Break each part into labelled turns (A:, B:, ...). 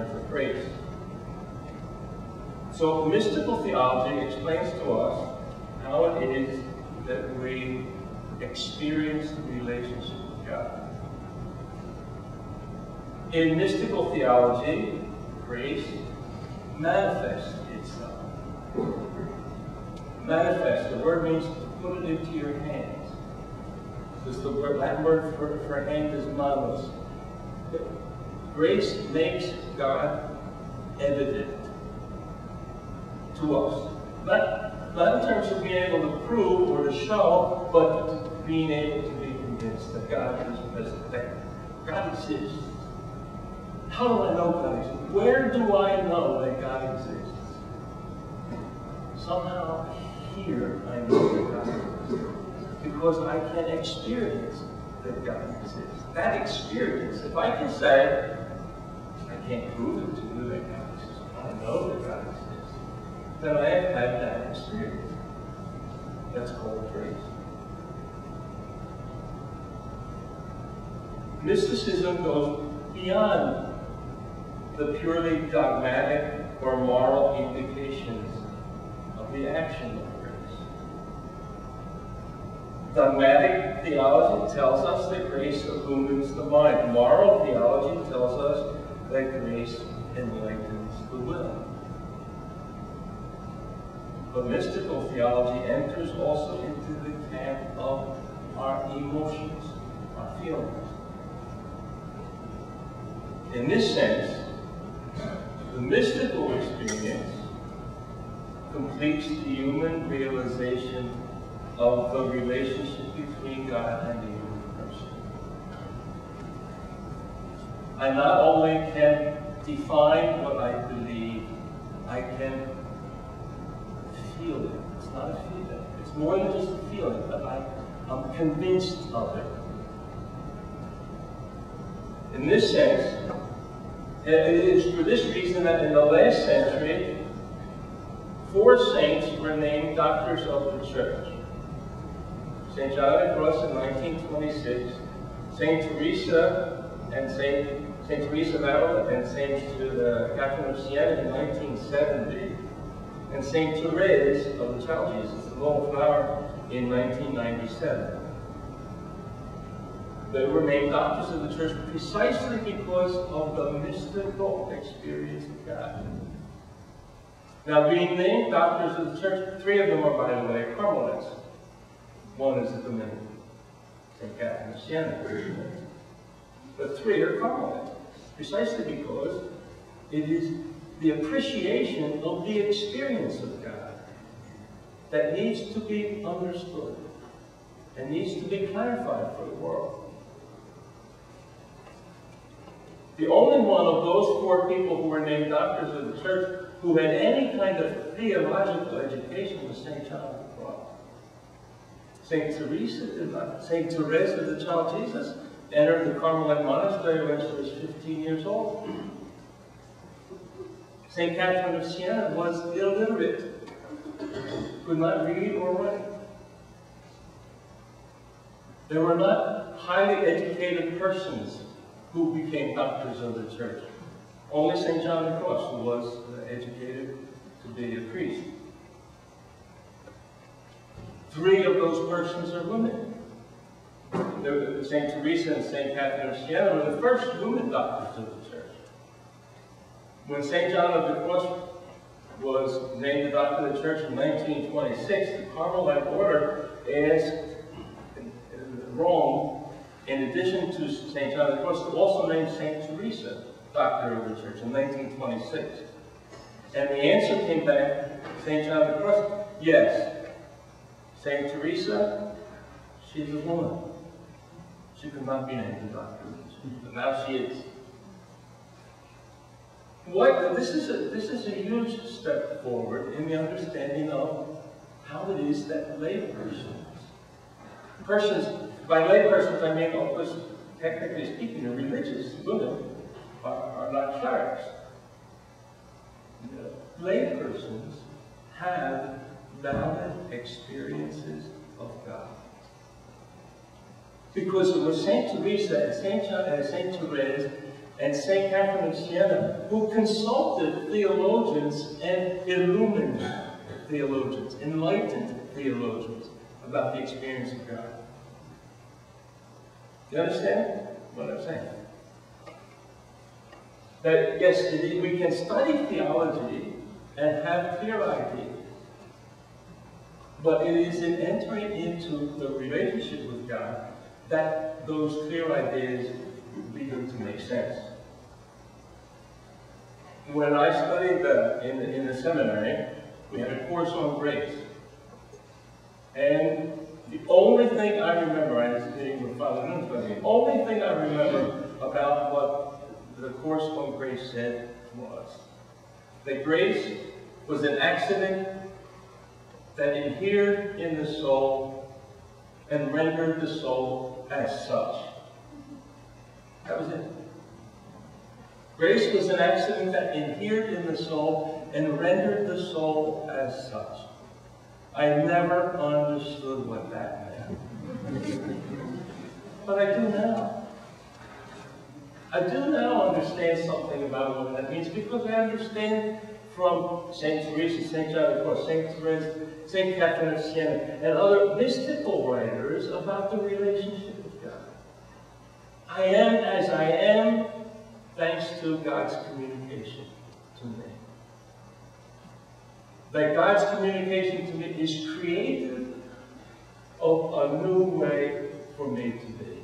A: term for grace. So mystical theology explains to us how it is that we experience the relationship with God. In mystical theology, grace manifests itself. Manifest, the word means to put it into your hands. Because the Latin word for hand is manos. Grace makes God evident to us. Not in terms of being able to prove or to show, but being able to be convinced that God is present, that God exists. How do I know God exists? Where do I know that God exists? Somehow here I know that God exists. Because I can experience that God exists. That experience, if I can say, I can't prove it to you that God exists, I know that God exists, then I have had that experience. That's called grace. Mysticism goes beyond the purely dogmatic or moral implications of the action of grace. Dogmatic theology tells us that grace illumines the mind. Moral theology tells us that grace enlightens the will. But mystical theology enters also into the camp of our emotions, our feelings. In this sense, the mystical experience completes the human realization of the relationship between God and the human person. I not only can define what I believe, I can feel it. It's not a feeling. It's more than just a feeling, but I'm convinced of it. In this sense, it is for this reason that in the last century, 4 saints were named doctors of the church. St. John of the Cross in 1926, St. Teresa and St. Teresa of Avila and St. Catherine of Siena in 1970, and St. Therese of the Child Jesus, the Little Flower, in 1997. They were named doctors of the church precisely because of the mystical experience of God. Now, being named doctors of the church, 3 of them are, by the way, Carmelites. 1 is a Dominican, St. Catherine of Siena. But 3 are Carmelites, precisely because it is the appreciation of the experience of God that needs to be understood and needs to be clarified for the world. The only one of those 4 people who were named doctors of the church who had any kind of theological education was St. John of the Cross. St. Therese of the Child Jesus entered the Carmelite monastery when she was 15 years old. St. Catherine of Siena was illiterate, could not read or write. There were not highly educated persons who became doctors of the church. Only St. John of the Cross, who was educated to be a priest. 3 of those persons are women. St. Teresa and St. Catherine of Siena were the first women doctors of the church. When St. John of the Cross was named the doctor of the church in 1926, the Carmelite order asked Rome, in addition to St. John of the Cross, to also name St. Teresa doctor of the church in 1926. And the answer came back, St. John of the Cross, yes. St. Teresa, she's a woman. She could not be named a doctor, but now she is. This is a huge step forward in the understanding of how it is that persons, by laypersons I mean, of course, technically speaking, the religious women are not clerics. Laypersons have valid experiences of God. Because it was St. Teresa and St. Therese and St. Catherine of Siena, who consulted theologians and illumined theologians, enlightened theologians about the experience of God. Do you understand what I'm saying? That yes, we can study theology and have clear ideas, but it is in entering into the relationship with God that those clear ideas begin to make sense. When I studied in the seminary, we had a course on grace. And the only thing I remember, I was sitting with Father Nunes, but the only thing I remember about what the course on grace said was that grace was an accident that inhered in the soul and rendered the soul as such. That was it. Grace was an accident that inhered in the soul and rendered the soul as such. I never understood what that meant. But I do now. I do now understand something about what that means because I understand from St. Teresa, St. John of Cross, St. Therese, St. Catherine of Siena, and other mystical writers about the relationship with God. I am as I am thanks to God's communication to me. That God's communication to me is creative of a new way for me to be.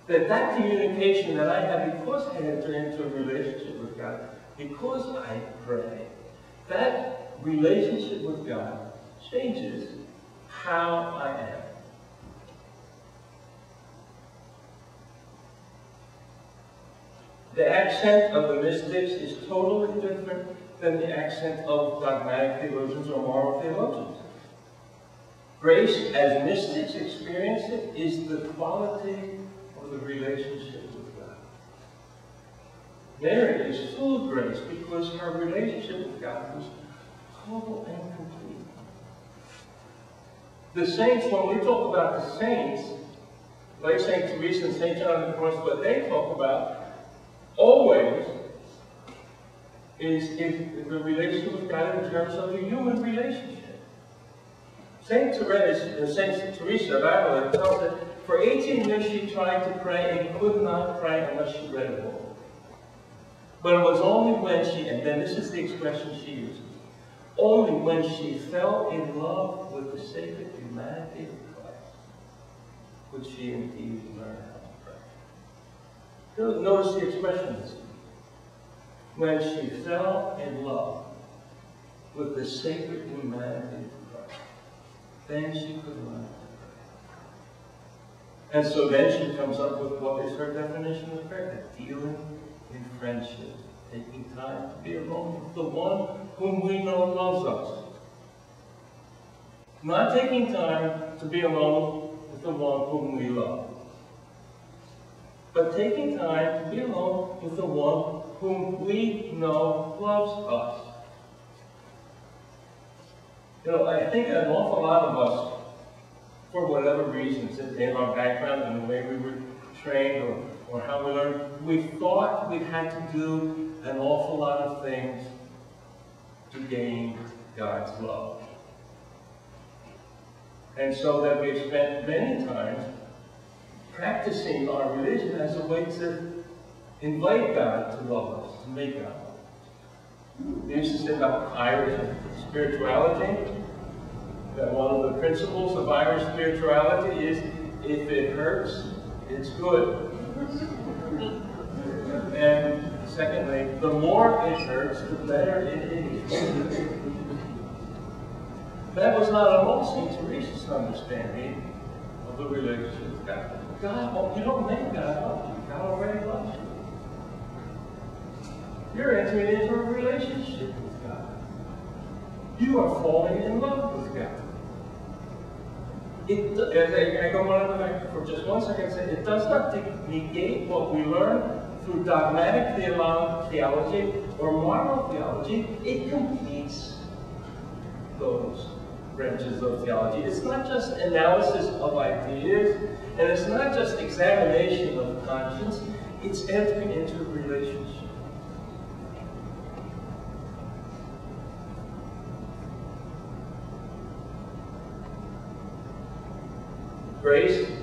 A: That communication that I have because I enter into a relationship with God, because I pray, that relationship with God changes how I am. The accent of the mystics is totally different than the accent of dogmatic theologians or moral theologians. Grace, as mystics experience it, is the quality of the relationship with God. Mary is full of grace because her relationship with God was total and complete. The saints, when we talk about the saints, like St. Teresa and St. John of the Cross, what they talk about always is the relationship with God in terms of the human relationship. Saint Teresa of Avila tells us for 18 years she tried to pray and could not pray unless she read a book. But it was only when she, and then this is the expression she uses, only when she fell in love with the sacred humanity of Christ could she indeed learn how to pray. Notice the expression. When she fell in love with the sacred humanity of Christ, then she could learn to pray. And so then she comes up with what is her definition of prayer: dealing in friendship, taking time to be alone with the one whom we know loves us. Not taking time to be alone with the one whom we love, but taking time to be alone with the one whom we know loves us. You know, I think an awful lot of us, for whatever reasons, in our background and the way we were trained or how we learned, we thought we had to do an awful lot of things to gain God's love. And so that we've spent many times practicing our religion as a way to invite God to love us, to make God love us. We used to say about Irish spirituality, that one of the principles of Irish spirituality is, if it hurts, it's good. And secondly, the more it hurts, the better it is. That was not at all St. Teresa's understanding of the relationship with God. God, you don't make God love you. God already loves you. You're entering into a relationship with God. You are falling in love with God. I go on back for just 1 second and say, it does not negate what we learn through dogmatic theology or moral theology. It completes those branches of theology. It's not just analysis of ideas, and it's not just examination of conscience. It's entering into a relationship. Grace